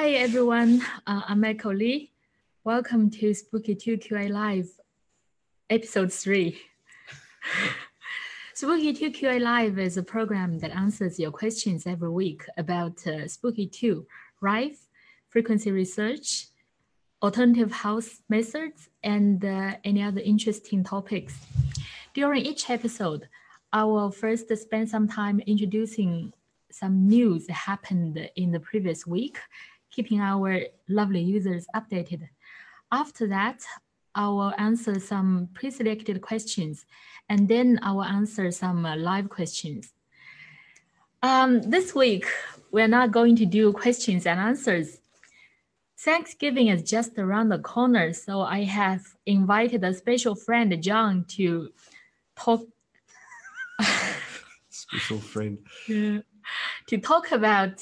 Hi everyone, I'm Echo Lee. Welcome to Spooky2 QA Live, episode 3. Spooky2 QA Live is a program that answers your questions every week about Spooky2, Rife, frequency research, alternative house methods, and any other interesting topics. During each episode, I will first spend some time introducing some news that happened in the previous week, keeping our lovely users updated. After that, I will answer some pre-selected questions, and then I will answer some live questions. This week, we're not going to do questions and answers. Thanksgiving is just around the corner, so I have invited a special friend, John, to talk. Special friend. Yeah, to talk about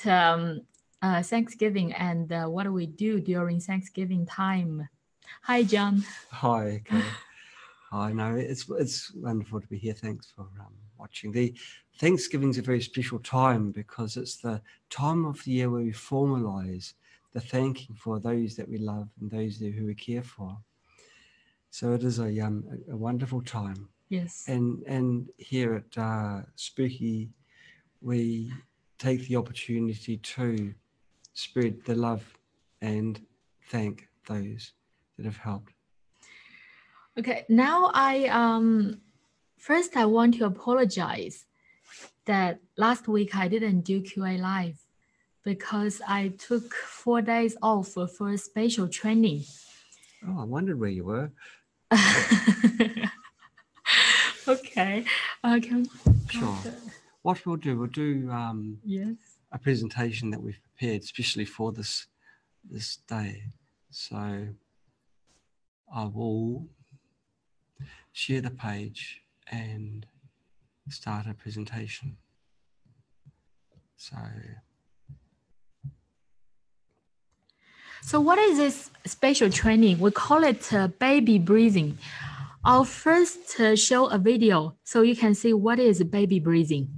Thanksgiving and what we do during Thanksgiving time. Hi, John. Hi, okay. Hi, no, it's wonderful to be here. Thanks for watching. The Thanksgiving is a very special time because it's the time of the year where we formalize the thanking for those that we love and those who we care for. So it is a wonderful time. Yes. And here at Spooky, we take the opportunity to spread the love and thank those that have helped. Okay, now first I want to apologize that last week I didn't do QA Live because I took 4 days off for a special training. Oh, I wondered where you were. Okay. Sure. What we'll do yes, a presentation that we've prepared especially for this day. So I will share the page and start a presentation. So what is this special training? We call it baby breathing. I'll first show a video so you can see what is baby breathing.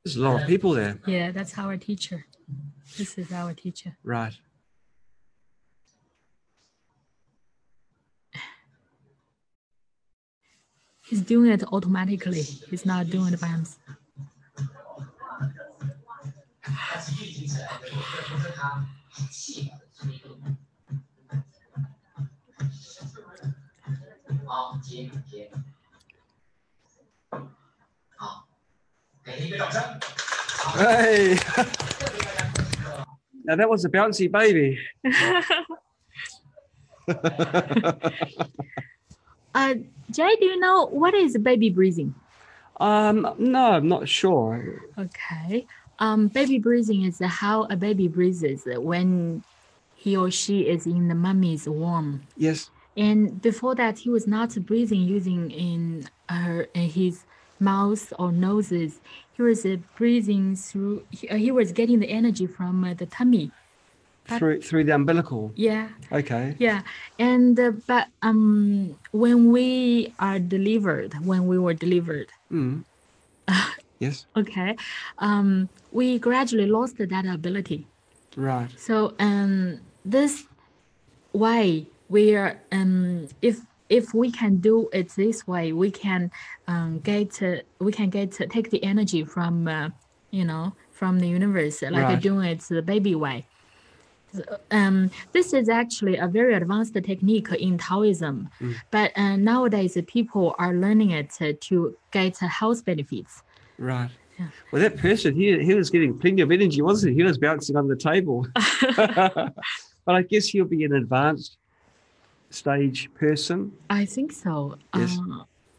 There's a lot of people there. Yeah, that's our teacher. This is our teacher. Right. He's doing it automatically. He's not doing it by himself. Hey! Now that was a bouncy baby. Jay, do you know what is baby breathing? No, I'm not sure. Okay. Baby breathing is how a baby breathes when he or she is in the mummy's womb. Yes. And before that, he was not breathing using in his mouth or noses. He was breathing through. He was getting the energy from the tummy. Through the umbilical. Yeah. Okay. Yeah, and but when we were delivered. Yes. Okay. We gradually lost that ability. Right. So this way we are if we can do it this way, we can take the energy from from the universe, like right. doing it the baby way. This is actually a very advanced technique in Taoism, but nowadays people are learning it to get health benefits. Right. Yeah. Well, that person, he was getting plenty of energy, wasn't he? He was bouncing on the table. But I guess he'll be an advanced stage person. I think so. Yes.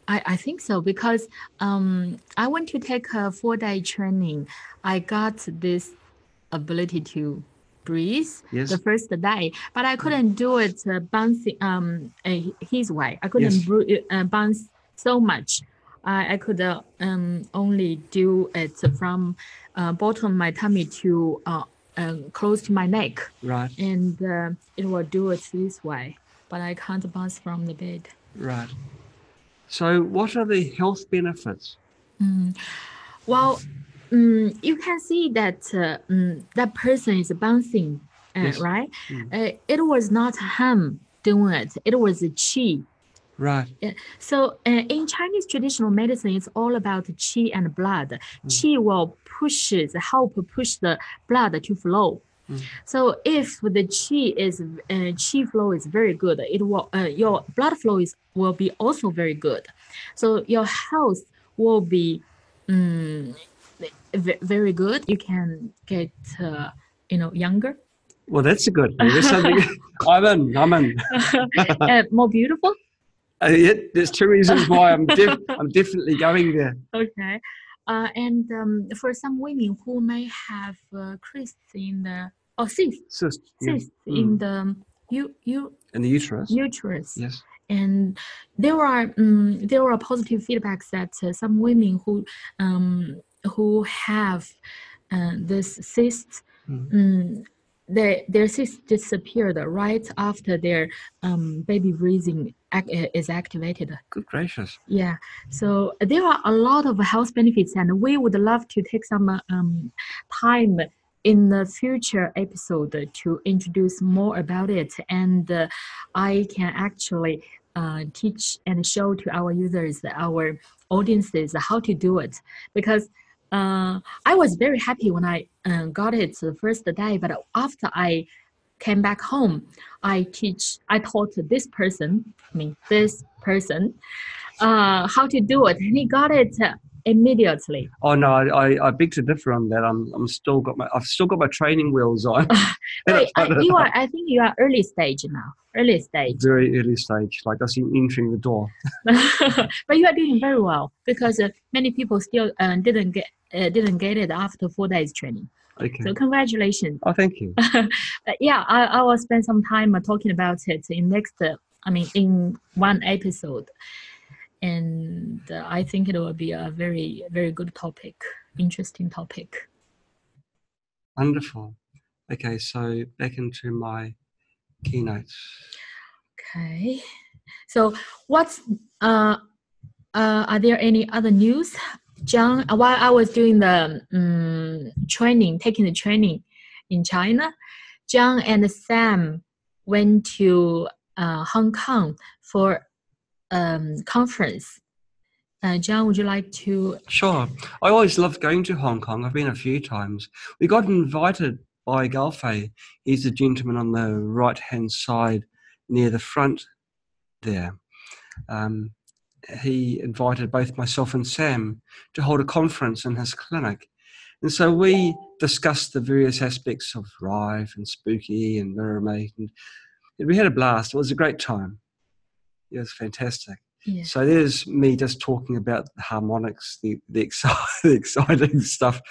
I think so because I went to take a 4-day training. I got this ability to breathe yes. the first day, but I couldn't do it bouncing his way. I couldn't yes. bounce so much. I could only do it from bottom of my tummy to close to my neck. Right. And it will do it this way, but I can't bounce from the bed. Right. So what are the health benefits? Well, you can see that that person is bouncing, Yes. right? It was not him doing it. It was qi. Right. So in Chinese traditional medicine, it's all about qi and blood. Qi will help push the blood to flow. So if the qi flow is very good, it will your blood flow will be also very good. So your health will be very good. You can get younger. Well, that's a good thing. There's something. I'm in. More beautiful. Yeah, there's two reasons why I'm definitely going there. Okay. And for some women who may have cysts in the cysts in the in the uterus. Yes. And there are positive feedbacks that some women who have this cyst, their cyst disappeared right after their baby breathing is activated. Good gracious. Yeah. So there are a lot of health benefits, and we would love to take some time in the future episode to introduce more about it. And I can actually teach and show to our users, our audiences, how to do it. Because I was very happy when I got it the first day, but after I came back home, I taught this person how to do it, and he got it immediately. Oh no, I beg to differ on that. I've still got my training wheels on. Wait, I think you are early stage now. Early stage. Very early stage, like I see entering the door. But you are doing very well, because many people still didn't get it after 4 days training. Okay. So congratulations. Oh, thank you. Yeah, I will spend some time talking about it in one episode. And I think it will be a very, very good topic, interesting topic. Wonderful. Okay, so back into my keynotes. Okay. So are there any other news? John, while I was doing the taking the training in China, John and Sam went to Hong Kong for conference. John, would you like to? Sure. I always loved going to Hong Kong. I've been a few times. We got invited by Galfei. He's the gentleman on the right-hand side near the front there. He invited both myself and Sam to hold a conference in his clinic. And so we discussed the various aspects of Rife and Spooky and Mirrormate. And we had a blast. It was a great time. It was fantastic. Yeah. So there's me just talking about the harmonics, the exciting stuff,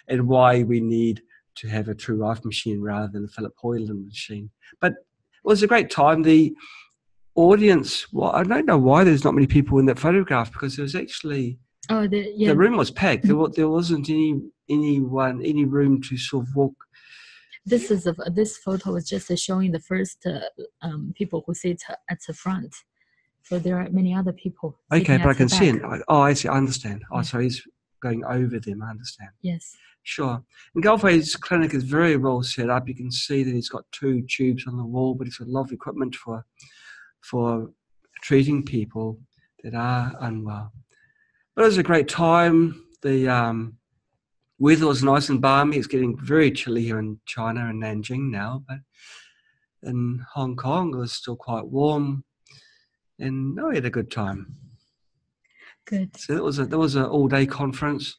and why we need to have a true Rife machine rather than a Philip Hoyland machine. But it was a great time. The audience, well, I don't know why there's not many people in that photograph, because there was actually the room was packed. There wasn't any room to sort of walk. This photo was just showing the first people who sit at the front. So there are many other people. Okay, but I can see it. Oh, I see. I understand. Oh, so he's going over them. I understand. Yes. Sure. And Galfei's clinic is very well set up. You can see that he's got 2 tubes on the wall, but he's got a lot of equipment for treating people that are unwell. But it was a great time. The weather was nice and balmy. It's getting very chilly here in China and Nanjing now, but in Hong Kong it was still quite warm. And we had a good time. Good. So that was an all-day conference.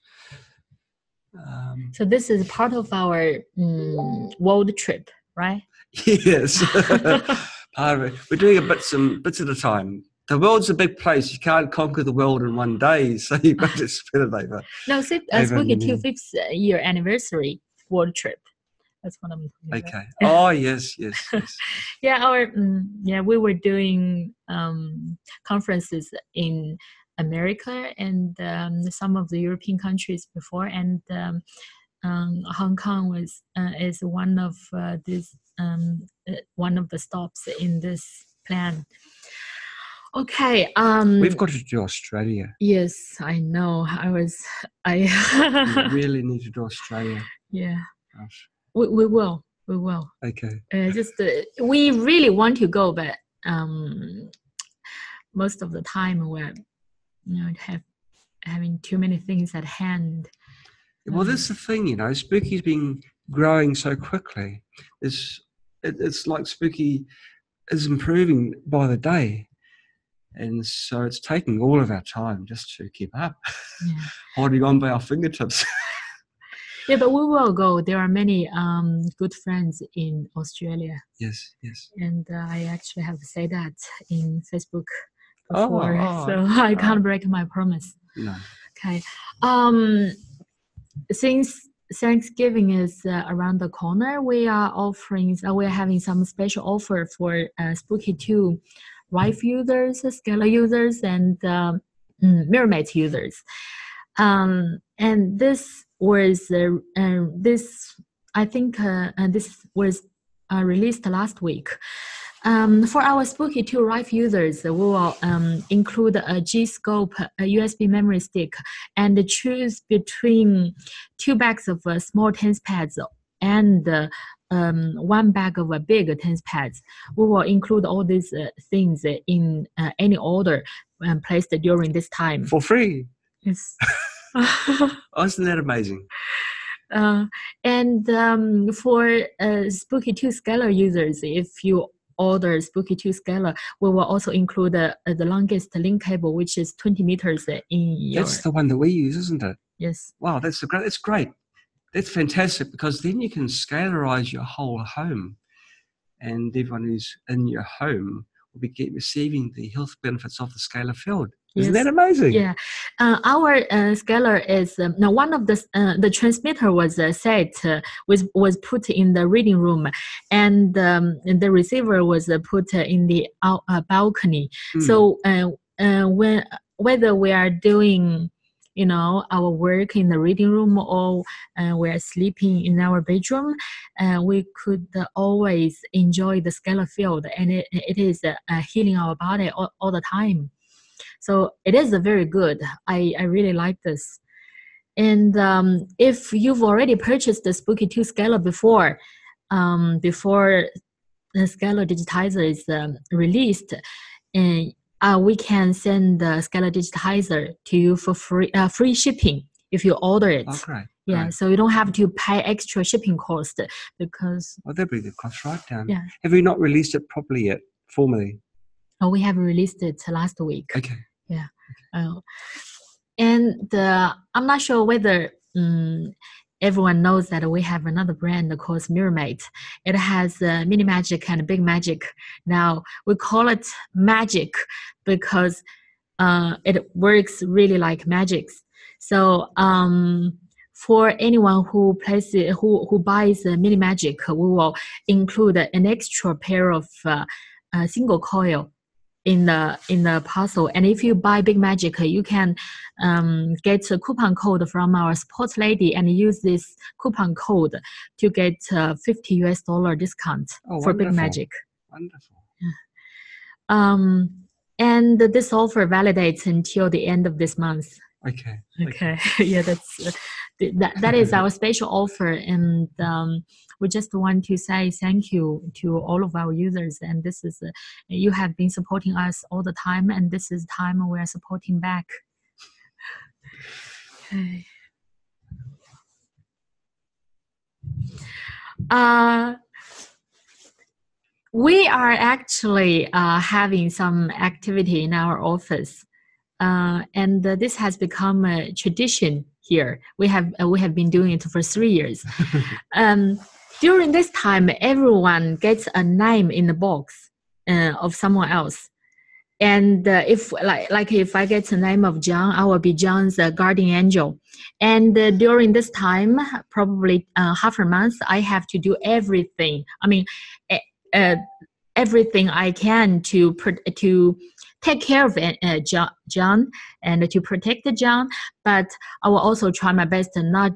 So this is part of our world trip, right? Yes. Part of it. We're doing it bits at a time. The world's a big place. You can't conquer the world in one day, so you've got to spend it over. No, Spooky2 5th year anniversary world trip. That's what I'm talking about. Oh, yes. Yeah, we were doing conferences in America and some of the European countries before, and Hong Kong was is one of one of the stops in this plan. Okay. We've got to do Australia. Yes, I know. We really need to do Australia. Yeah. Gosh. We will. We will. Okay. We really want to go, but most of the time we're having too many things at hand. Well, that's the thing, Spooky's been growing so quickly. It's like Spooky is improving by the day. And so it's taking all of our time just to keep up, holding on by our fingertips. Yeah, but we will go. There are many good friends in Australia. Yes. And I actually have said that in Facebook before, so I can't break my promise. No. Okay. Since Thanksgiving is around the corner, we are having some special offer for Spooky2 Rife users, Scala users, and Mirrormate users. And this was this was released last week. For our Spooky2 Rife users, we will include a G-Scope, a USB memory stick, and choose between 2 bags of small tense pads and 1 bag of big tense pads. We will include all these things in any order placed during this time. For free? Yes. Isn't that amazing? And for Spooky2 Scala users, if you order Spooky2 Scala, we will also include the longest link cable, which is 20 meters That's the one that we use, isn't it? Yes. Wow, that's great. That's fantastic, because then you can scalarize your whole home, and everyone who's in your home will be receiving the health benefits of the scalar field. Isn't that amazing? Yeah. Our scalar is now one of the transmitter was was put in the reading room, and the receiver was put in the balcony. So whether we are doing our work in the reading room or we're sleeping in our bedroom, we could always enjoy the scalar field, and it is healing our body all the time. So it is very good. I really like this. And if you've already purchased the Spooky2 Scalar before the Scalar digitizer is released, and we can send the Scalar digitizer to you for free shipping if you order it. Oh, great. Yeah, great. so you don't have to pay extra shipping cost because. Oh, that'd be the cost right down. Yeah. Have you not released it properly yet, formally? Oh, we have released it last week. Okay. Yeah. And I'm not sure whether everyone knows that we have another brand called Mirrormate. It has Mini Magic and Big Magic. Now, we call it Magic because it works really like magics. So for anyone who buys Mini Magic, we will include an extra pair of single coil in the parcel. And if you buy Big Magic, you can get a coupon code from our support lady and use this coupon code to get $50 discount for Big Magic. Wonderful. And this offer validates until the end of this month. Okay. Yeah, that is our special offer, and we just want to say thank you to all of our users. And this is you have been supporting us all the time, and this is time we are supporting back. Okay. We are actually having some activity in our office. And this has become a tradition here. We have been doing it for 3 years. During this time, everyone gets a name in the box of someone else. And if I get the name of John, I will be John's guardian angel. And during this time, probably half a month, I have to do everything. I mean, everything I can to take care of John and to protect John, but I will also try my best to not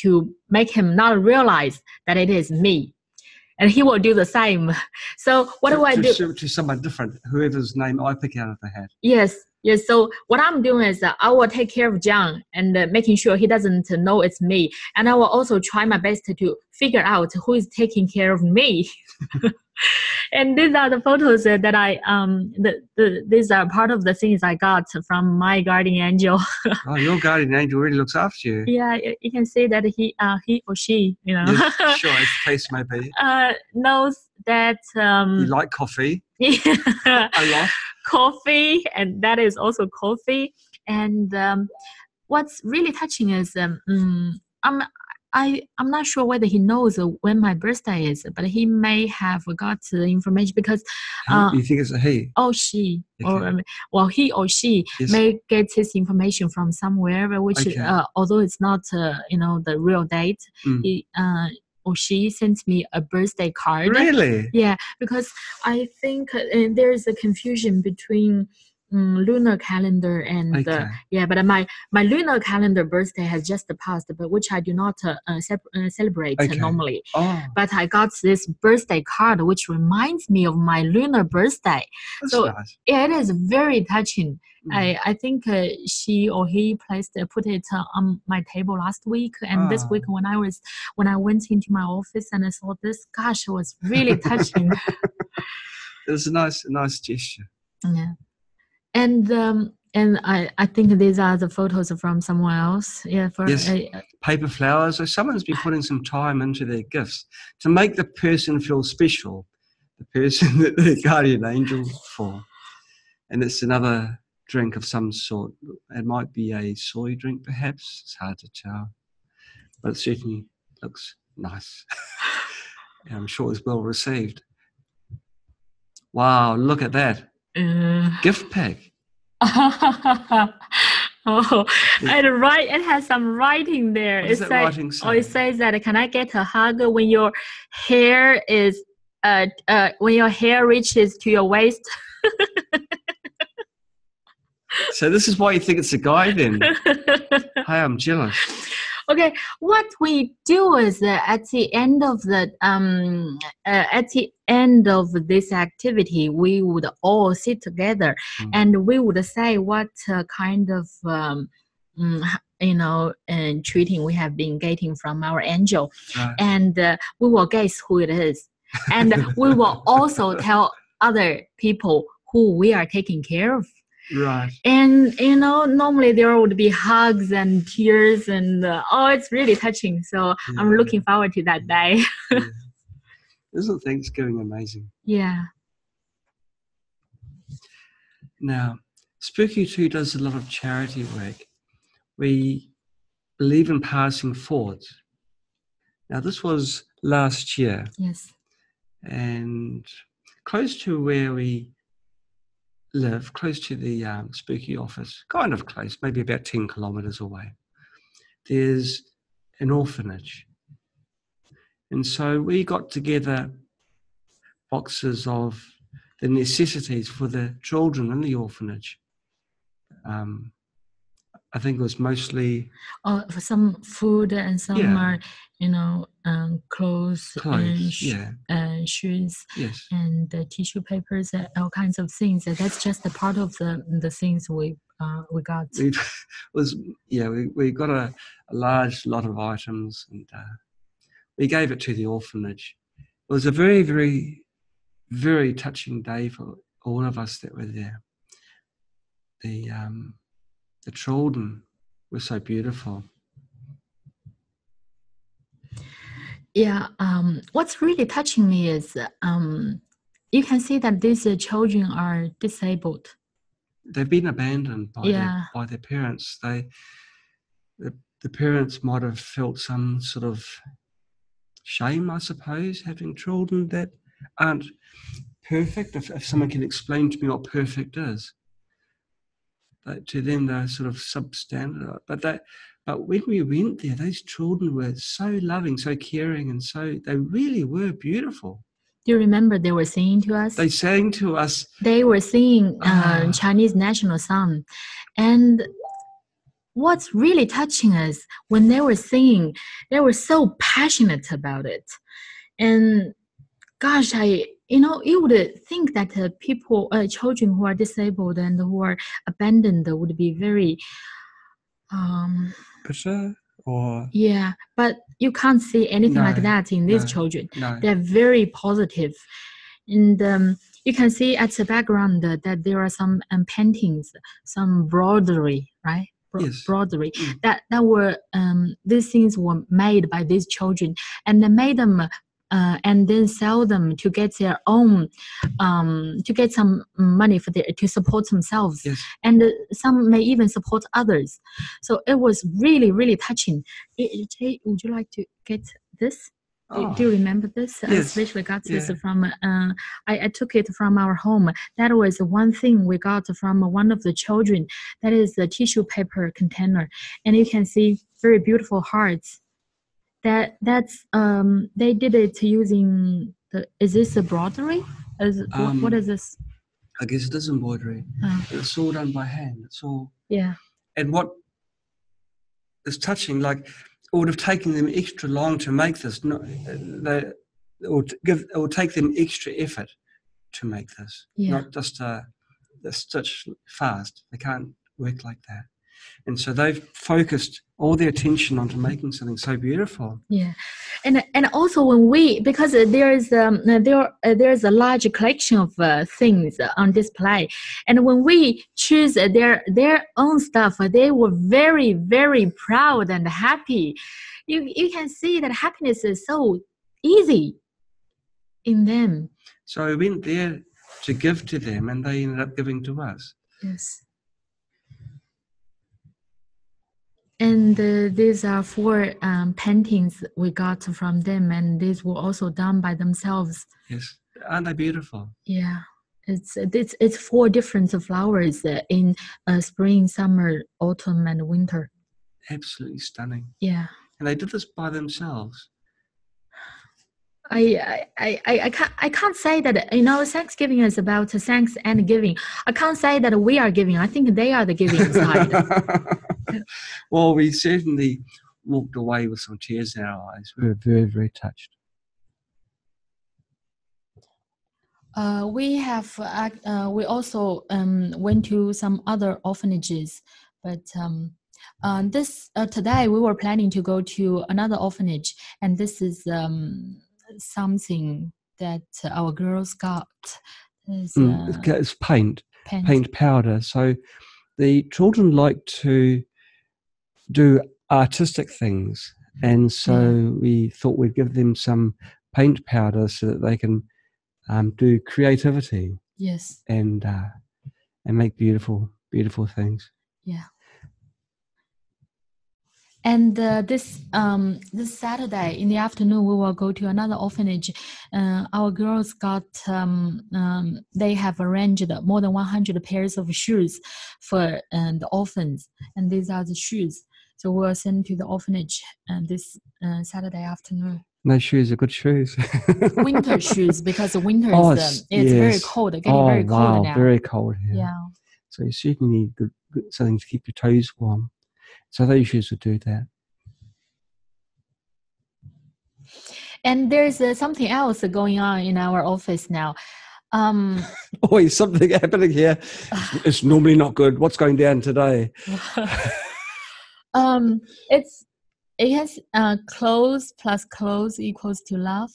to make him not realize that it is me. And he will do the same. So what do I do? To someone different, whoever's name I pick out of the hat. Yes. So what I'm doing is I will take care of John and making sure he doesn't know it's me. And I will also try my best to figure out who is taking care of me. And these are the photos that I these are part of the things I got from my guardian angel. Oh, your guardian angel really looks after you. Yeah, you can see that he or she, Yes, sure, as the case may be, knows that you like coffee. A lot. Coffee, and that is also coffee. And what's really touching is I'm not sure whether he knows when my birthday is, but he may have got the information because you think it's a he or she, okay. Or he or she may get his information from somewhere, which although it's not the real date, he or she sent me a birthday card. Really? Yeah, because I think there is a confusion between lunar calendar and but my lunar calendar birthday has just passed, but which I do not celebrate normally. But I got this birthday card which reminds me of my lunar birthday. That's so nice. Yeah, it is very touching. I think she or he put it on my table last week, and this week when I went into my office and I saw this, gosh, it was really touching. It was a nice gesture. Yeah. And I think these are the photos from someone else. Yeah, paper flowers. So someone's been putting some time into their gifts to make the person feel special, the person that they're guardian angel for. And it's another drink of some sort. It might be a soy drink, perhaps. It's hard to tell, but it certainly looks nice. And I'm sure it's well received. Wow, look at that. Gift pack. And it has some writing there. What does that writing say? It says that, can I get a hug when your hair is when your hair reaches to your waist? So this is why you think it's a guy then? Hi, I'm jealous. Okay, what we do is at the end of this activity, we would all sit together and we would say what kind of treating we have been getting from our angel, and we will guess who it is, and we will also tell other people who we are taking care of. Right. And normally there would be hugs and tears and it's really touching. So I'm looking forward to that day. Isn't Thanksgiving amazing? Yeah. Now, Spooky2 does a lot of charity work. We believe in passing forward. Now, this was last year. Yes. And close to where we live, close to the Spooky office, kind of close, maybe about 10 kilometres away, there's an orphanage. And so we got together boxes of the necessities for the children in the orphanage. I think it was mostly for some food and some are clothes and shoes and tissue papers, all kinds of things. That's just a part of the things we got. We got a large lot of items, and we gave it to the orphanage. It was a very, very, very touching day for all of us that were there. The children were so beautiful. Yeah, what's really touching me is you can see that these children are disabled. They've been abandoned by their parents. The parents might have felt some sort of shame, I suppose, having children that aren't perfect. If someone can explain to me what perfect is. To them, they're sort of substandard. But when we went there, those children were so loving, so caring, and they really were beautiful. Do you remember they were singing to us? They sang to us. They were singing Chinese national song. And what's really touching us when they were singing, they were so passionate about it. And gosh, you would think that children who are disabled and who are abandoned would be very, bitter or yeah, but you can't see anything like that in these children. They're very positive. And you can see at the background that there are some paintings, some broderie, right? Yes. Broderie that were these things were made by these children, and they made them and then sell them to get their own to get some money to support themselves. Yes. And some may even support others. So it was really, really touching. Jay, would you like to get this? Do you remember this? Yes. I especially got this from, I took it from our home. That was one thing we got from one of the children. That is the tissue paper container. And you can see very beautiful hearts. That's they did it using is this a broderie? What is this? I guess it is embroidery. It's all done by hand. It's all. Yeah. And what is touching, like, it would have taken them extra long to make this. It would take them extra effort to make this. Yeah. Not just a stitch fast. They can't work like that. And so they've focused all their attention onto making something so beautiful. Yeah, and also because there's a large collection of things on display, and when we choose their own stuff, they were very, very proud and happy. You can see that happiness is so easy in them. So I went there to give to them, and they ended up giving to us. Yes. And these are 4 paintings we got from them, and these were also done by themselves. Yes, aren't they beautiful? Yeah, it's 4 different flowers in spring, summer, autumn, and winter. Absolutely stunning. Yeah. And they did this by themselves. I can't say that, Thanksgiving is about thanks and giving. I can't say that we are giving. I think they are the giving side. Well, we certainly walked away with some tears in our eyes. We were very, very touched. We also went to some other orphanages, but today we were planning to go to another orphanage, and this is something that our girls got. It's paint powder. So the children like to do artistic things, and so we thought we'd give them some paint powder so that they can do creativity. Yes. And make beautiful, beautiful things. Yeah. And this Saturday in the afternoon, we will go to another orphanage. Our girls got, they have arranged more than 100 pairs of shoes for the orphans. And these are the shoes. So we'll send to the orphanage this Saturday afternoon. Those shoes are good shoes. Winter shoes, because the winter is very cold, getting very cold now. Very cold here. Yeah. So you certainly need good something to keep your toes warm. So those shoes would do that. And there's something else going on in our office now. Is something happening here? It's normally not good. What's going down today? It has clothes plus clothes equals to love.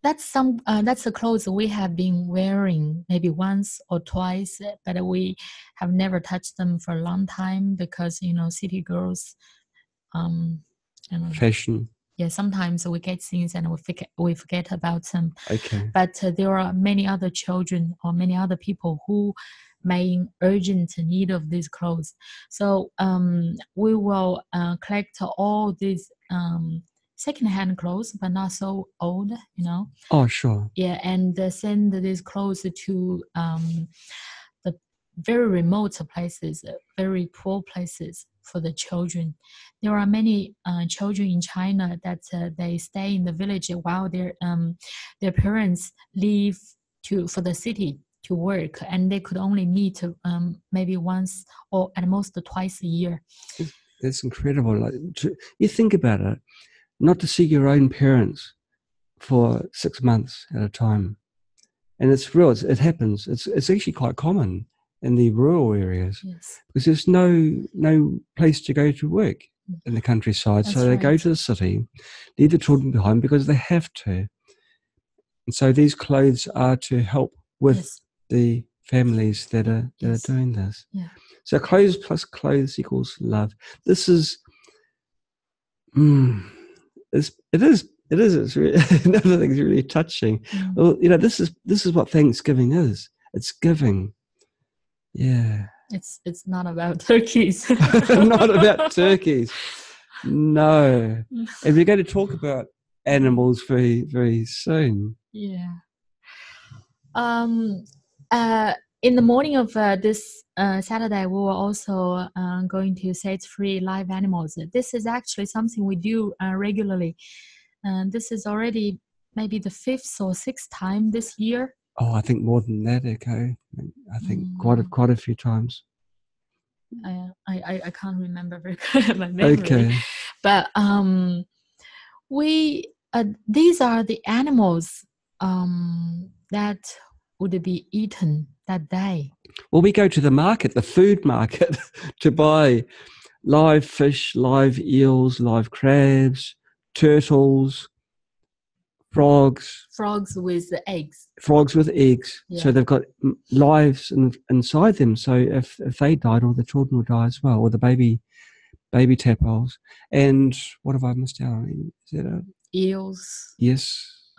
That's the clothes we have been wearing maybe once or twice, but we have never touched them for a long time because city girls, fashion. Yeah, sometimes we get things and we forget about them. Okay. But there are many other children or many other people who may in urgent need of these clothes. So we will collect all these second-hand clothes, but not so old, Oh, sure. Yeah, and send these clothes to the very remote places, very poor places. for the children. There are many children in China that they stay in the village while their parents leave for the city to work, and they could only meet maybe once or at most twice a year. That's incredible. Like, you think about it, not to see your own parents for 6 months at a time. And it's real, it happens. It's actually quite common in the rural areas. Yes. Because there's no place to go to work in the countryside. That's so they go to the city, leave the children behind because they have to. And so these clothes are to help with the families that are doing this. Yeah. So clothes plus clothes equals love. This is, it is. It's really, another thing's really touching. Well, this is what Thanksgiving is. It's giving. Yeah. It's not about turkeys. Not about turkeys. No. And we're going to talk about animals very, very soon. Yeah. In the morning of this Saturday, we were also going to set free live animals. This is actually something we do regularly. This is already maybe the 5th or 6th time this year. Oh, I think more than that, Echo. I think quite a few times. I can't remember very good my memory. Okay. But these are the animals that would be eaten that day. Well, we go to the market, the food market, to buy live fish, live eels, live crabs, turtles, frogs. Frogs with eggs. Frogs with eggs. Yeah. So they've got lives inside them. So if they died, all the children will die as well, or the baby tadpoles. And what have I missed out on? Is that eels? Yes.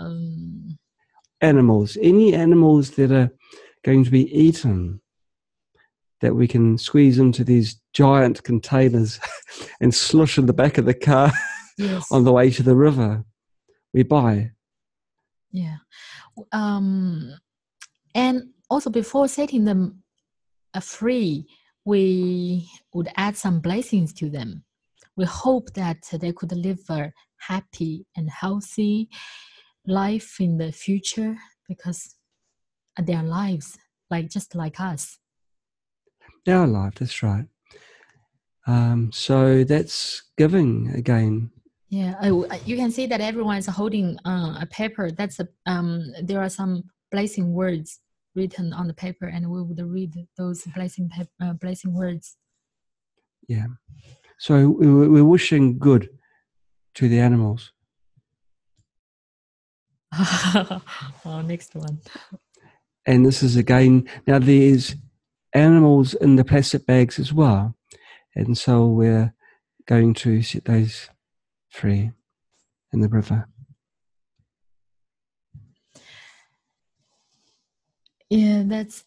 Animals. Any animals that are going to be eaten that we can squeeze into these giant containers and slush in the back of the car on the way to the river, we buy. Yeah. And also before setting them free, we would add some blessings to them. We hope that they could live a happy and healthy life in the future because their lives, just like us. Our life, that's right. So that's giving again. Yeah, you can see that everyone is holding a paper. There are some blessing words written on the paper, and we would read those blessing words. Yeah. So we're wishing good to the animals. Next one. And this is again, now there's animals in the plastic bags as well. And so we're going to set those free in the river. Yeah, that's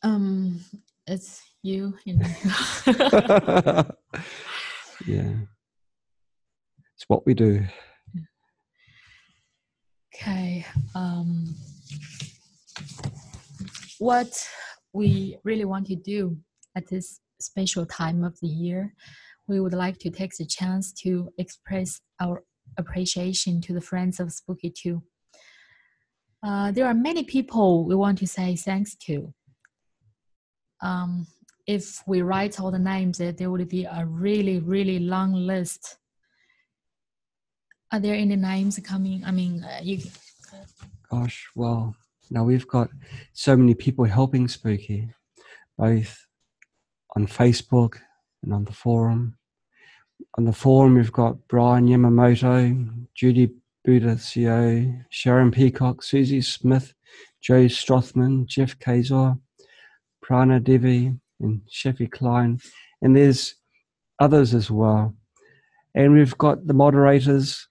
it's you know. Yeah. It's what we do. Okay. What we really want to do at this special time of the year, we would like to take the chance to express our appreciation to the friends of Spooky2. There are many people we want to say thanks to. If we write all the names, there would be a really, really long list. Are there any names coming? I mean, Gosh, well, now we've got so many people helping Spooky, both on Facebook and on the forum. On the forum, we've got Brian Yamamoto, Judy Budacio, Sharon Peacock, Susie Smith, Joe Strothman, Jeff Kazor, Prana Devi, and Sheffy Klein. And there's others as well. And we've got the moderators,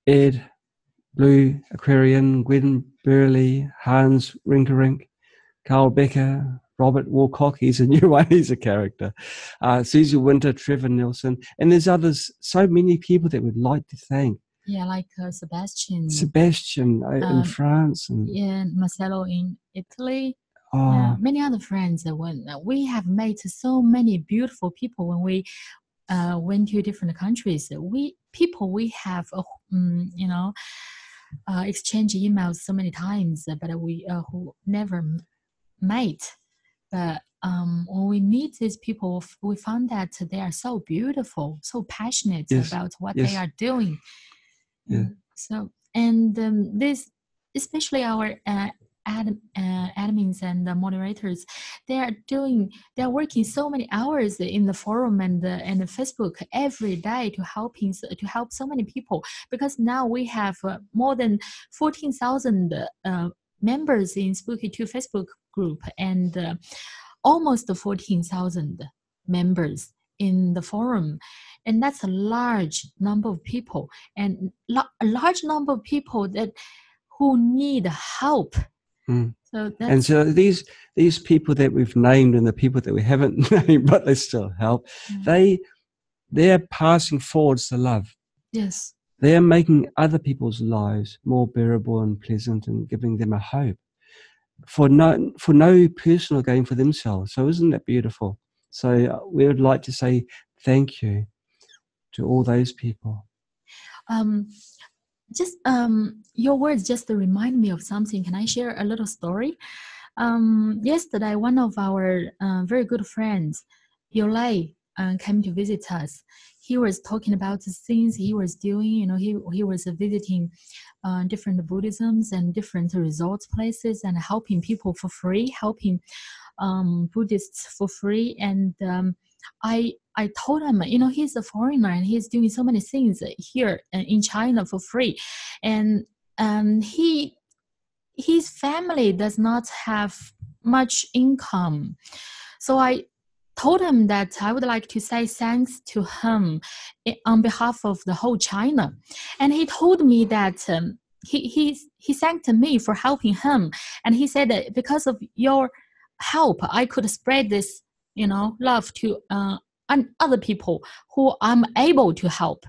Ed, Blue Aquarian, Gwen Burley, Hans Rinkerink, Carl Becker, Robert Walcock, he's a new one, he's a character, Susie Winter, Trevor Nelson, and there's others, so many people that we'd like to thank. Yeah, like Sebastian in France. And Marcelo in Italy. Many other friends. When we have met so many beautiful people when we went to different countries, we have exchange emails so many times, but we who never met. But when we meet these people, we found that they are so beautiful, so passionate about what they are doing. So, and this, especially our admins and the moderators, they're working so many hours in the forum and the Facebook every day to help so many people, because now we have more than 14,000 members in Spooky2 Facebook group, and almost 14,000 members in the forum, and that's a large number of people, and a large number of people who need help. So these people that we've named and the people that we haven't named but they still help, they're passing forward the love. Yes, they're making other people's lives more bearable and pleasant and giving them a hope for no personal gain for themselves. So isn't that beautiful? So we would like to say thank you to all those people. Your words just remind me of something. Can I share a little story? Yesterday, one of our very good friends, Yolei, came to visit us. He was talking about the things he was doing. He was visiting different Buddhisms and different resort places and helping people for free, helping Buddhists for free. And I told him, he's a foreigner and he's doing so many things here in China for free. And his family does not have much income. So I told him that I would like to say thanks to him on behalf of the whole China. And he told me that he thanked me for helping him. And he said that because of your help, I could spread this, love to other people who I'm able to help.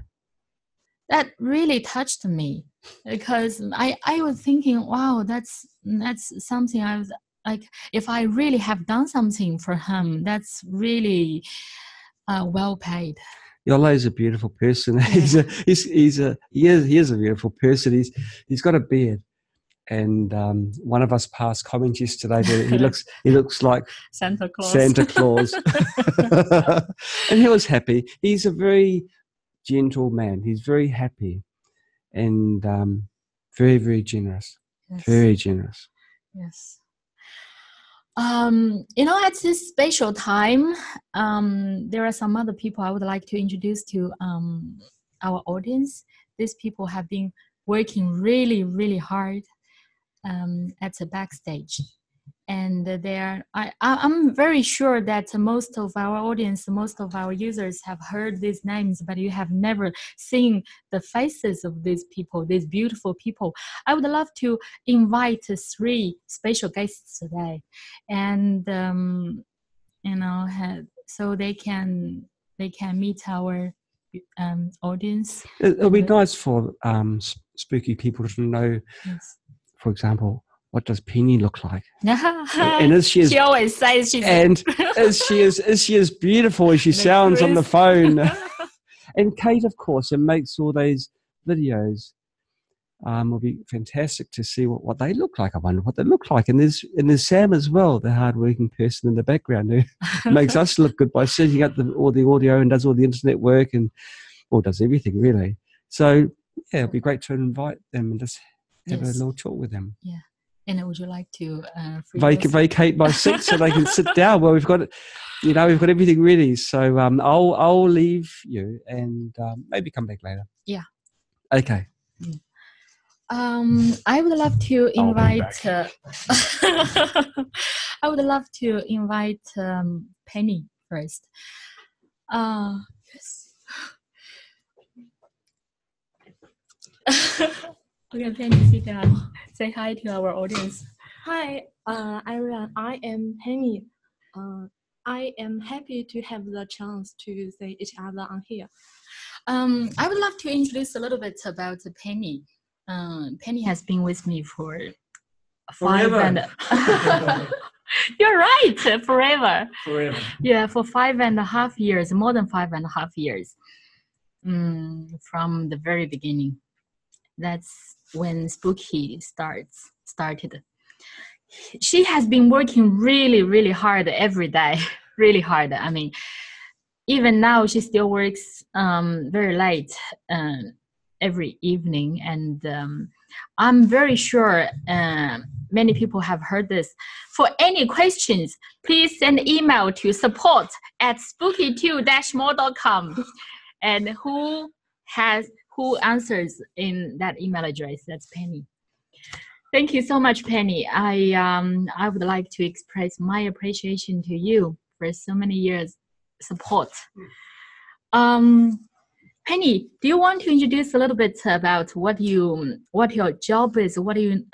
That really touched me, because I was thinking, wow, that's something I was like, if I really have done something for him, that's really well paid. Yolo is a beautiful person. Yeah. He is a beautiful person. He's got a beard. And one of us passed comments yesterday that he looks like Santa Claus. And he was happy. He's a very gentle man. He's very happy and very, very generous. Yes. Very generous. Yes. At this special time, there are some other people I would like to introduce to our audience. These people have been working really, really hard at the backstage, and I'm very sure that most of our audience, most of our users have heard these names, but you have never seen the faces of these people, these beautiful people. I would love to invite 3 special guests today, and so they can meet our audience. It'll be nice for spooky people to know. Yes. For example, what does Penny look like? And she always says she's is she as beautiful as she sounds on the phone? And Kate, of course, and makes all those videos. Will be fantastic to see what they look like. I wonder what they look like. And there's Sam as well, the hardworking person in the background who makes us look good by setting up all the audio and does all the internet work and does everything really. So yeah, it'll be great to invite them and just have a little talk with them. Yeah. And would you like to vacate my seat so they can sit down? Well, we've got everything ready. So I'll leave you and maybe come back later. Yeah. Okay. I would love to invite. I would love to invite Penny first. Yes. Okay, Penny, sit down. Say hi to our audience. Hi, everyone. I am Penny. I am happy to have the chance to see each other on here. I would love to introduce a little bit about Penny. Penny has been with me for 5 and You're right, forever. Forever. Yeah, for 5.5 years, more than 5.5 years, from the very beginning. That's when Spooky started. She has been working really, really hard every day, really hard. I mean, even now she still works very late every evening, and I'm very sure many people have heard this. For any questions, please send email to support@spooky2-more.com. And who answers in that email address? That's Penny. Thank you so much, Penny. I would like to express my appreciation to you for so many years support. Penny, do you want to introduce a little bit about what your job is? What do you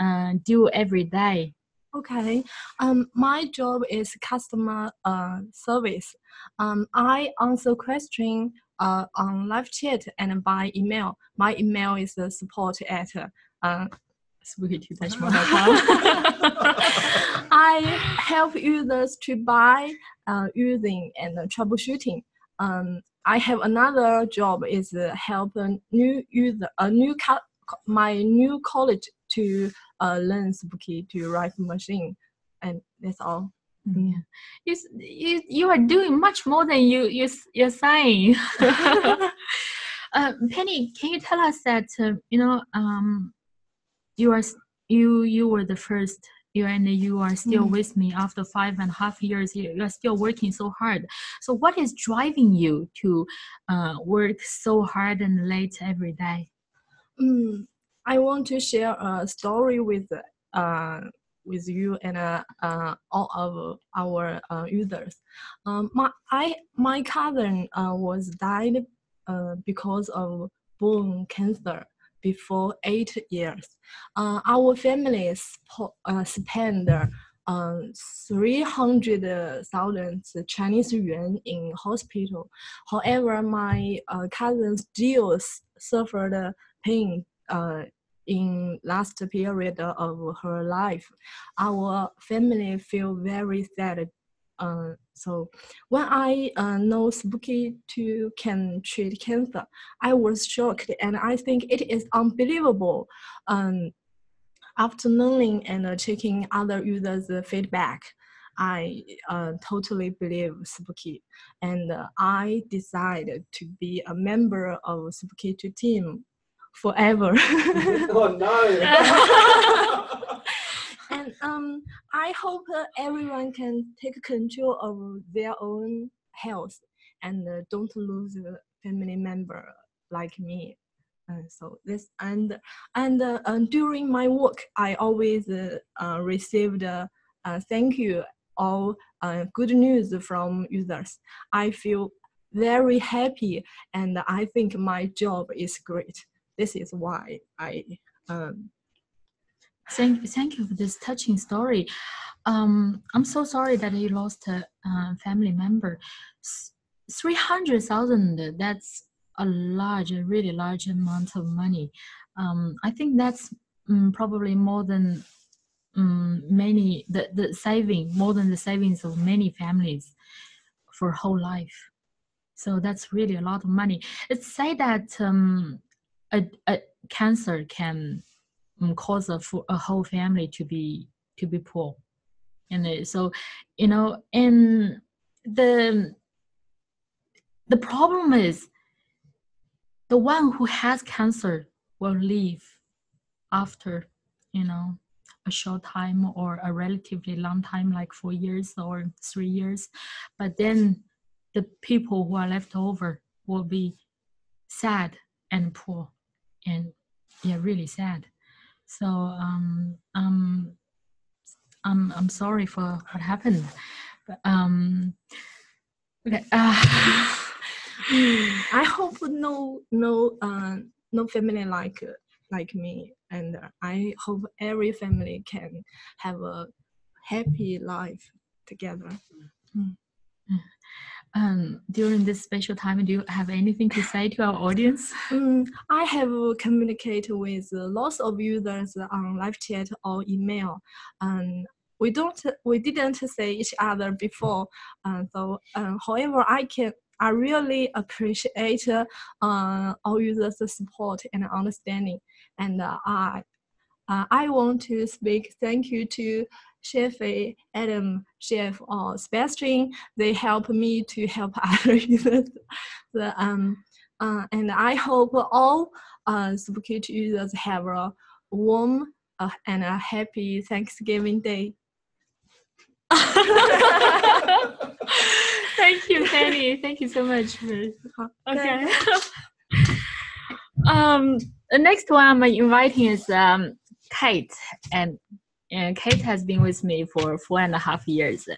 do every day? Okay. My job is customer service. I answer questions on live chat and by email. My email is support@spooky2-more.com. I help users to buy, using, and troubleshooting. I have another job is help a new user, my new college to learn Spooky2 Rife machine, and that's all. Yeah. You are doing much more than you're saying. Penny, can you tell us that you were the first, you are still with me after 5.5 years. You are still working so hard. So what is driving you to work so hard and late every day? I want to share a story with you and all of our users. My cousin was died because of bone cancer before 8 years. Our family spent 300,000 Chinese yuan in hospital. However, my cousin still suffered pain in last period of her life. Our family feel very sad. So when I know Spooky2 can treat cancer, I was shocked, and I think it is unbelievable. After learning and checking other users' feedback, I totally believe Spooky, and I decided to be a member of Spooky2 team forever. Oh no! And I hope everyone can take control of their own health and don't lose a family member like me. So this and during my work, I always received thank you or good news from users. I feel very happy, and I think my job is great. This is why I. Thank you for this touching story. I'm so sorry that you lost a family member. 300,000. That's a really large amount of money. I think that's probably more than more than the savings of many families for whole life. So that's really a lot of money. It's said that a cancer can cause a whole family to be poor, and so and the problem is the one who has cancer will leave after a short time or a relatively long time, like 4 years or 3 years, but then the people who are left over will be sad and poor, and really sad. So I'm sorry for what happened, but okay. I hope no family like me, and I hope every family can have a happy life together. During this special time, do you have anything to say to our audience? I have communicated with lots of users on live chat or email, and we didn't say each other before. However, I really appreciate all users' support and understanding, and I want to speak thank you to Chef Adam, Chef Sebastian. They help me to help other users. And I hope all Spooky2 users have a warm and a happy Thanksgiving Day. Thank you, Fanny. Thank you so much. Okay. The next one I'm inviting is Kate, and Kate has been with me for 4.5 years.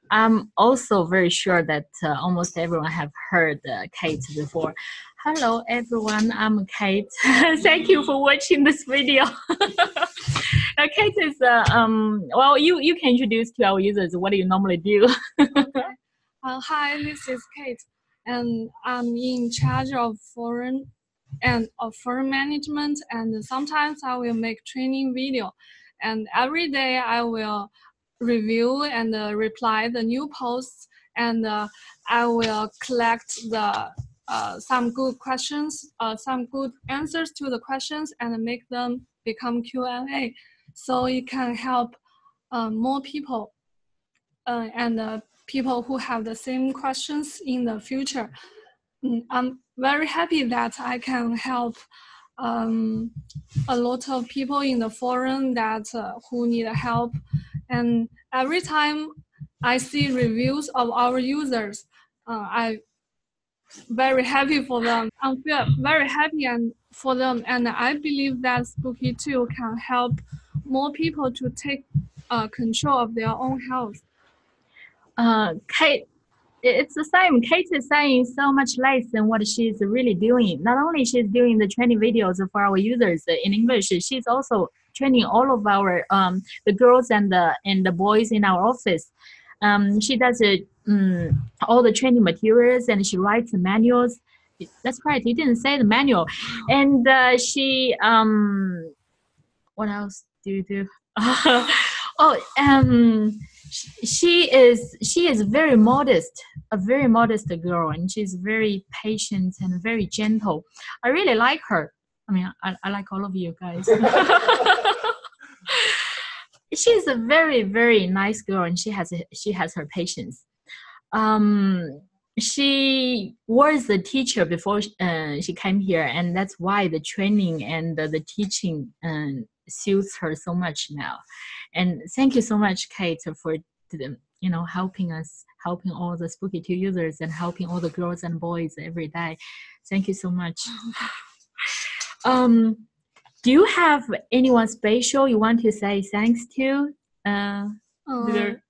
I'm also very sure that almost everyone have heard Kate before. Hello, everyone. I'm Kate. Thank you for watching this video. Kate is well, you can introduce to our users what do you normally do. Okay. Hi, this is Kate, and I'm in charge of foreign management, and sometimes I will make training video, and every day I will review and reply the new posts, and I will collect the some good questions, some good answers to the questions, and make them become Q&A, so it can help more people and people who have the same questions in the future. I'm very happy that I can help a lot of people in the forum that who need help, and every time I see reviews of our users, I very happy for them. I feel very happy and for them, and I believe that Spooky2 can help more people to take control of their own health. Kate, it's the same. Kate is saying so much less than what she's really doing. Not only she's doing the training videos for our users in English, she's also training all of our the girls and the boys in our office. She does all the training materials, and she writes the manuals. That's right. You didn't say the manual. And she what else do you do? She is very modest, a very modest girl, and she's very patient and very gentle. I really like her. I mean, I like all of you guys. She's a very, very nice girl, and she has her patience. She was a teacher before she came here, and that's why the training and the teaching suits her so much now. And thank you so much, Kate, for helping us, helping all the Spooky2 users, and helping all the girls and boys every day. Thank you so much. Do you have anyone special you want to say thanks to?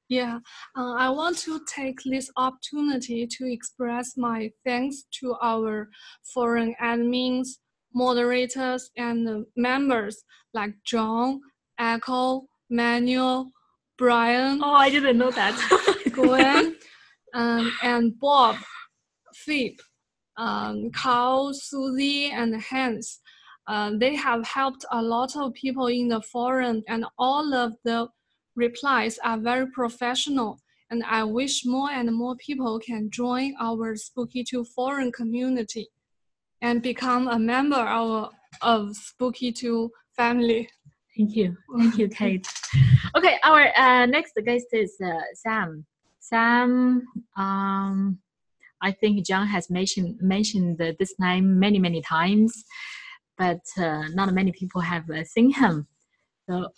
Yeah, I want to take this opportunity to express my thanks to our foreign admins, moderators, and members like John, Echo, Manuel, Brian. Oh, I didn't know that. Gwen, and Bob, Philip, Carl, Susie, and Hans. They have helped a lot of people in the forum, and all of the replies are very professional. And I wish more and more people can join our Spooky2 forum community and become a member of Spooky2 family. Thank you, Kate. Okay, our next guest is Sam. Sam, I think John has mentioned this name many times, but not many people have seen him. So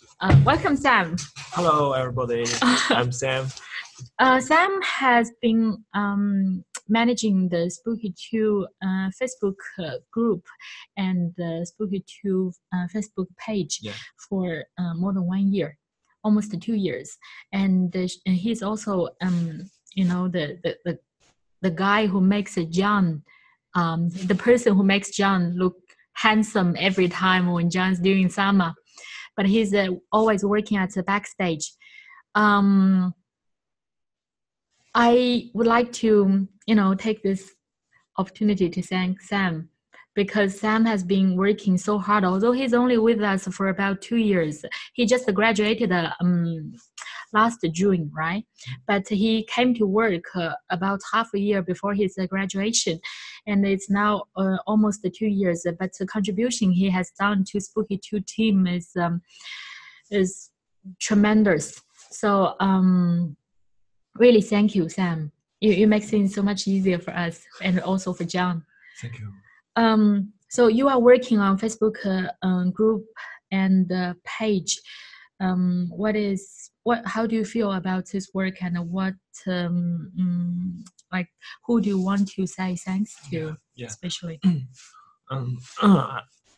welcome, Sam. Hello, everybody. I'm Sam. Sam has been managing the Spooky2 Facebook group and the Spooky2 Facebook page for more than 1 year, almost 2 years. And he's also, the guy who makes John, the person who makes John look handsome every time when John's doing Sama. But he's always working at the backstage. I would like to, take this opportunity to thank Sam because Sam has been working so hard. Although he's only with us for about 2 years, he just graduated last June, right? But he came to work about half a year before his graduation, and it's now almost 2 years. But the contribution he has done to Spooky2 team is tremendous. So really, thank you, Sam. You make things so much easier for us and also for John. Thank you. So you are working on Facebook group and page. How do you feel about this work, and what like who do you want to say thanks to, especially?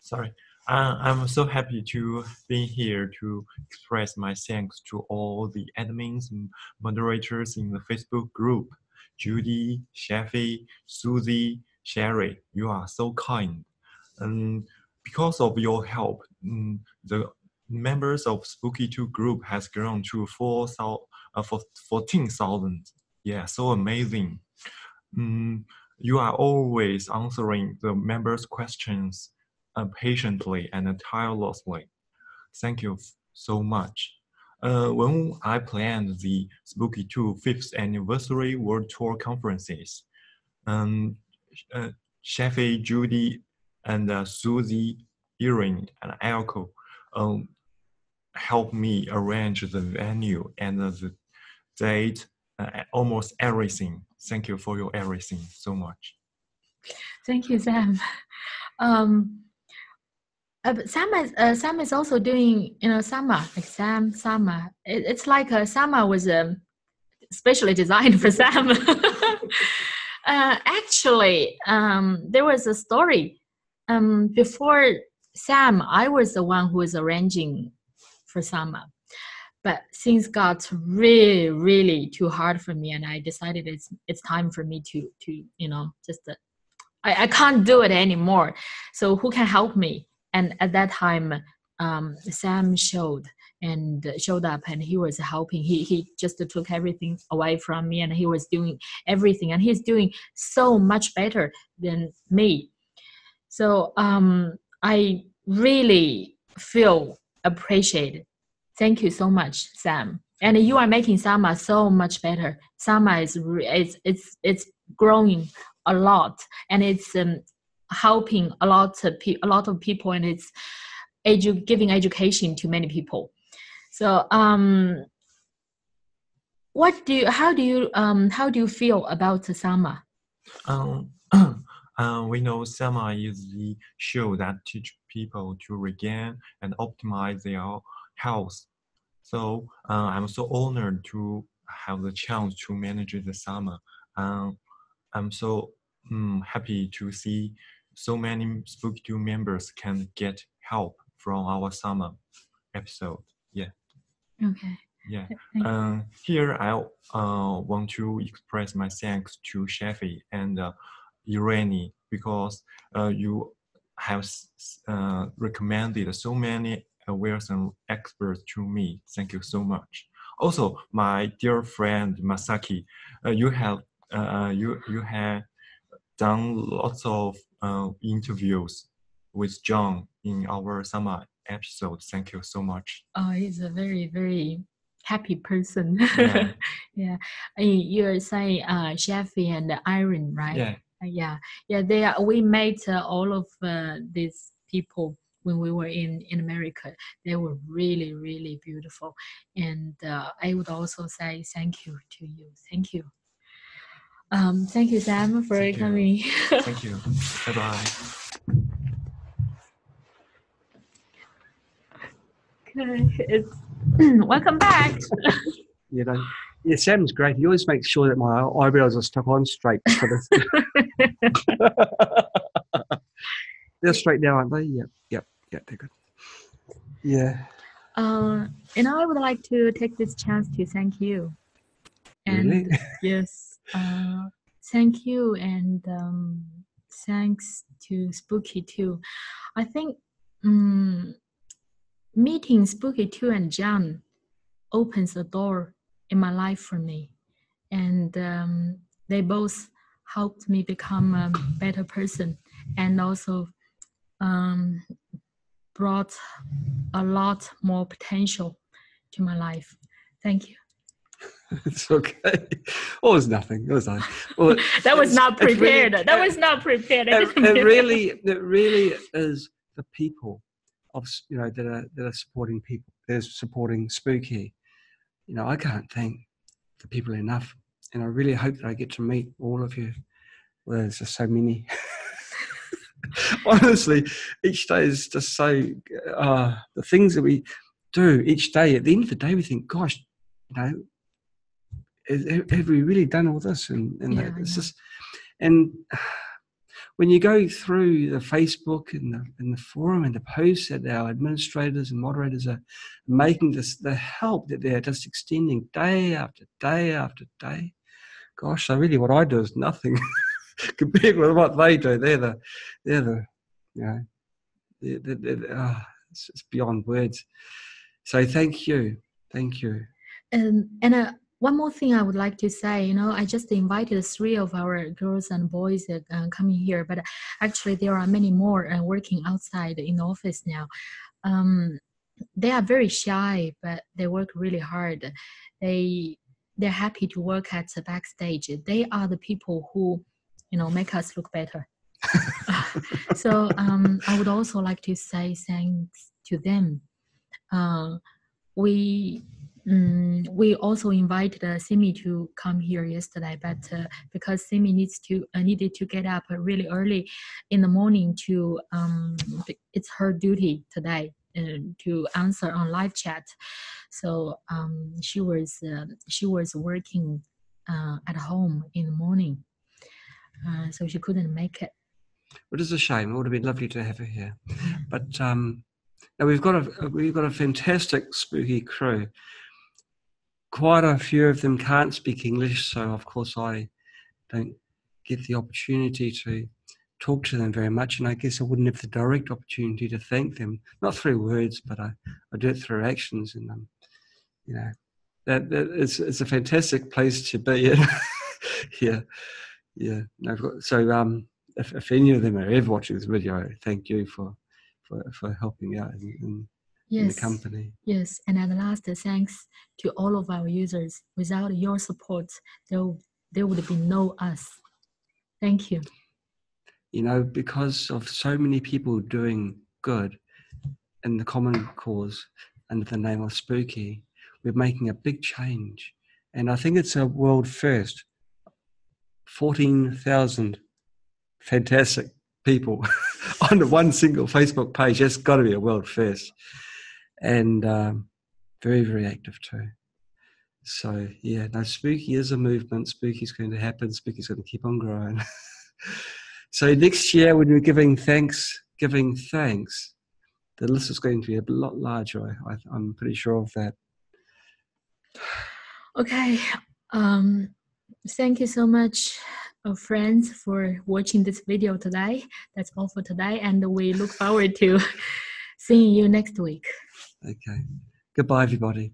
Sorry. I'm so happy to be here to express my thanks to all the admins and moderators in the Facebook group. Judy, Shafi, Susie, Sherry, you are so kind. And because of your help, the members of Spooky2 group has grown to 14,000. Yeah, so amazing. You are always answering the members' questions patiently and tirelessly. Thank you so much. When I planned the Spooky2 5th Anniversary World Tour conferences, Shafi, Judy, and Susie, Erin, and Elko helped me arrange the venue and the date, almost everything. Thank you for your everything so much. Thank you, Sam. But Sam is also doing, Sama, like Sama. It's like Sama was specially designed for Sam. Actually, there was a story. Before Sam, I was the one who was arranging for Sama. But things got really, really too hard for me, and I decided it's time for me to just I can't do it anymore. So who can help me? And at that time, Sam showed up, and he was helping. He just took everything away from me, and he was doing everything, and he's doing so much better than me. So I really feel appreciated. Thank you so much, Sam. And you are making Sama so much better. Sama is growing a lot, and it's helping a lot of people, and it's giving education to many people. So how do you feel about Sama? We know Sama is the show that teach people to regain and optimize their health. So I'm so honored to have the chance to manage the Sama. I'm so happy to see so many Spooky2 members can get help from our Sama episode. Yeah. Okay. Yeah. Here I want to express my thanks to Shafi and Irene, because you have recommended so many awesome experts to me. Thank you so much. Also, my dear friend Masaki, you have done lots of interviews with John in our summer episode. Thank you so much. Oh, he's a very, very happy person. Yeah. Yeah. You're saying Shafi and Irene, right? Yeah. Yeah. We met all of these people when we were in America. They were really, really beautiful. And I would also say thank you to you. Thank you. Thank you, Sam, for coming. Thank you. Bye-bye. Okay. Welcome back. Yeah, Sam's great. He always makes sure that my eyebrows are stuck on straight for this. They're straight now, aren't they? Yep, they're good. Yeah. And I would like to take this chance to thank you. And really? Yes. Thank you, and thanks to Spooky2. I think meeting Spooky2 and John opens a door in my life for me, and they both helped me become a better person. and also brought a lot more potential to my life. Thank you. It's okay. Oh, it was nothing. It was nothing. Well, That was not prepared. Really, that was not prepared. it really is the people of that are supporting people. They're supporting Spooky. I can't thank the people enough, and I really hope that I get to meet all of you. Well, there's just so many. Honestly, each day is just so. The things that we do each day. At the end of the day, we think, "Gosh, have we really done all this?" And it's just, and when you go through the Facebook and the forum and the posts that our administrators and moderators are making, the help that they're just extending day after day after day. Gosh, so really what I do is nothing compared with what they do. It's beyond words. So thank you. And one more thing I would like to say, I just invited 3 of our girls and boys coming here, but actually there are many more working outside in the office now. They are very shy, but they work really hard. They're happy to work at the backstage. They are the people who, make us look better. So I would also like to say thanks to them. We also invited Simi to come here yesterday, but because Simi needed to get up really early in the morning to it's her duty today to answer on live chat, so she was working at home in the morning, so she couldn't make it. It is a shame. It would have been lovely to have her here, but now we've got a fantastic Spooky crew. Quite a few of them can't speak English, so of course I don't get the opportunity to talk to them very much, and I guess I wouldn't have the direct opportunity to thank them, not through words, but I do it through actions, and that it's a fantastic place to be in. So if any of them are ever watching this video, thank you for helping out in the company. Yes, and at last, thanks to all of our users. Without your support, there would be no us. Thank you. Because of so many people doing good in the common cause under the name of Spooky, we're making a big change. And I think it's a world first. 14,000 fantastic people on one single Facebook page. That's got to be a world first. And very, very active too. So Spooky is a movement. Spooky's going to happen. Spooky's going to keep on growing. So next year, when we're giving thanks, the list is going to be a lot larger. I'm pretty sure of that. Okay. Thank you so much, friends, for watching this video today. That's all for today, and we look forward to seeing you next week. Okay. Goodbye, everybody.